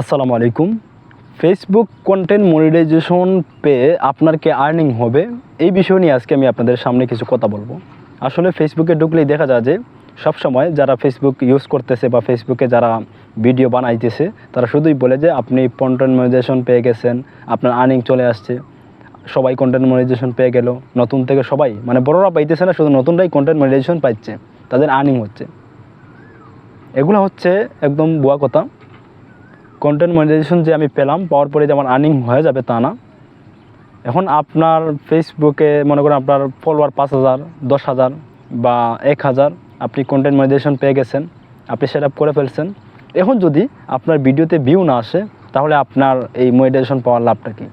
আসসালামু আলাইকুম। Facebook content monetization পেয়ে আপনার কি আর্নিং হবে, এই বিষয় নিয়ে আজকে আমি আপনাদের সামনে কিছু কথা বলবো। আসলে ফেসবুকে ঢুকলেই দেখা যায় যে সবসময় যারা ফেসবুক ইউজ করতেছে বা ফেসবুকে যারা ভিডিও বানাইতেছে তারা শুধুই বলে যে আপনি কন্টেন্ট মনিটাইজেশন পেয়ে গেছেন, আপনার আর্নিং চলে আসছে। সবাই কন্টেন্ট মনিটাইজেশন পেয়ে গেল, নতুন থেকে সবাই, মানে বড়রা পাইতেছে না, শুধু নতুনরাই কন্টেন্ট মনিটাইজেশন পাচ্ছে, তাদের আর্নিং হচ্ছে। এগুলো হচ্ছে একদম ভুয়া কথা। কন্টেন্ট মনিটাইজেশন যে আমি পেলাম, পাওয়ার পরে যে আমার আর্নিং হয়ে যাবে তা না। এখন আপনার ফেসবুকে মনে করেন আপনার ফলোয়ার 5,000, 10,000 বা 1,000, আপনি কন্টেন্ট মনিটাইজেশন পেয়ে গেছেন, আপনি সেট আপ করে ফেলছেন। এখন যদি আপনার ভিডিওতে ভিউ না আসে, তাহলে আপনার এই মনিটাইজেশন পাওয়ার লাভটা কী?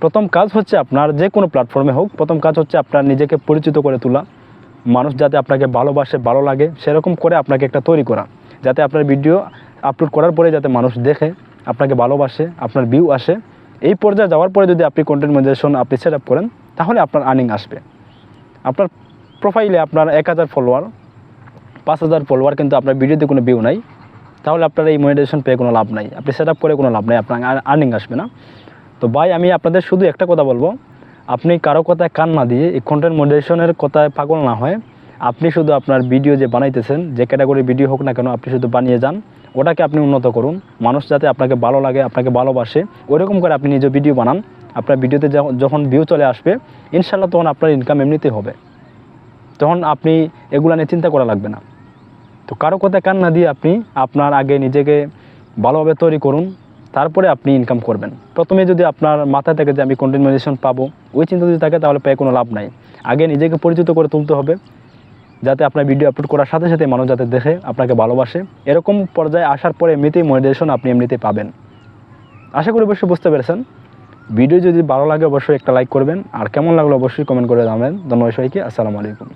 প্রথম কাজ হচ্ছে আপনার যে কোনো প্ল্যাটফর্মে হোক, প্রথম কাজ হচ্ছে আপনার নিজেকে পরিচিত করে তোলা। মানুষ যাতে আপনাকে ভালোবাসে, ভালো লাগে, সেরকম করে আপনাকে একটা তৈরি করা, যাতে আপনার ভিডিও আপলোড করার পরে যাতে মানুষ দেখে, আপনাকে ভালোবাসে, আপনার ভিউ আসে। এই পর্যায়ে যাওয়ার পরে যদি আপনি কন্টেন্ট মনিটাইজেশন আপনি সেট আপ করেন, তাহলে আপনার আর্নিং আসবে। আপনার প্রোফাইলে আপনার 1,000 ফলোয়ার, 5,000 ফলোয়ার, কিন্তু আপনার ভিডিওতে কোনো ভিউ নাই, তাহলে আপনার এই মনিটাইজেশন পেয়ে কোনো লাভ নাই, আপনি সেট আপ করে কোনো লাভ নাই, আপনার আর্নিং আসবে না। তো ভাই, আমি আপনাদের শুধু একটা কথা বলবো, আপনি কারো কথায় কান না দিয়ে, এই কন্টেন্ট মনিটাইজেশনের কথায় পাগল না হয়, আপনি শুধু আপনার ভিডিও যে বানাইতেছেন, যে ক্যাটাগরির ভিডিও হোক না কেন, আপনি শুধু বানিয়ে যান, ওটাকে আপনি উন্নত করুন। মানুষ যাতে আপনাকে ভালো লাগে, আপনাকে ভালোবাসে, ওইরকম করে আপনি নিজে ভিডিও বানান। আপনার ভিডিওতে যখন ভিউ চলে আসবে, ইনশাল্লাহ তখন আপনার ইনকাম এমনিতেই হবে, তখন আপনি এগুলো নিয়ে চিন্তা করা লাগবে না। তো কারো কথায় কান না দিয়ে আপনি আপনার আগে নিজেকে ভালোভাবে তৈরি করুন, তারপরে আপনি ইনকাম করবেন। প্রথমে যদি আপনার মাথায় থাকে যে আমি কন্টেন্ট মনিটাইজেশন পাবো, ওই চিন্তা যদি থাকে, তাহলে পেয়ে কোনো লাভ নাই। আগে নিজেকে পরিচিত করে তুলতে হবে, যাতে আপনার ভিডিও আপলোড করার সাথে সাথে মানুষ যাতে দেখে, আপনাকে ভালোবাসে। এরকম পর্যায়ে আসার পরে এমনিতেই মনিটাইজেশন আপনি এমনিতেই পাবেন। আশা করি অবশ্যই বুঝতে পেরেছেন। ভিডিও যদি ভালো লাগে অবশ্যই একটা লাইক করবেন, আর কেমন লাগলো অবশ্যই কমেন্ট করে জানাবেন। ধন্যবাদ সবাইকে। আসসালামু আলাইকুম।